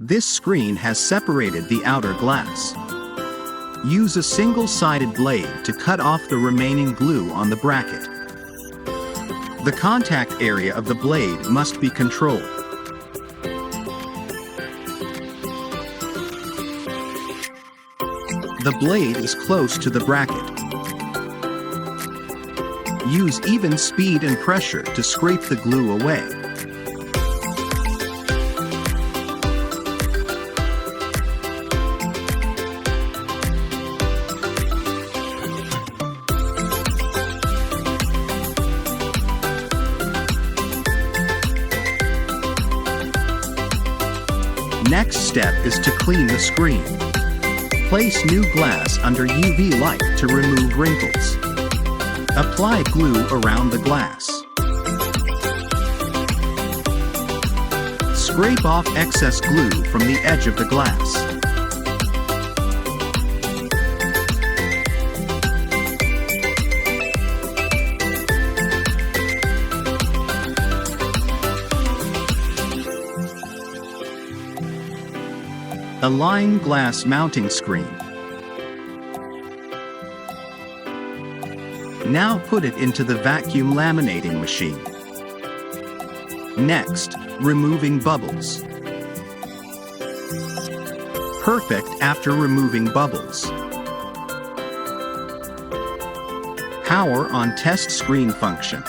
This screen has separated the outer glass. Use a single-sided blade to cut off the remaining glue on the bracket. The contact area of the blade must be controlled. The blade is close to the bracket. Use even speed and pressure to scrape the glue away. Next step is to clean the screen. Place new glass under UV light to remove wrinkles. Apply glue around the glass. Scrape off excess glue from the edge of the glass. Align glass mounting screen. Now put it into the vacuum laminating machine. Next, removing bubbles. Perfect after removing bubbles. Power on test screen function.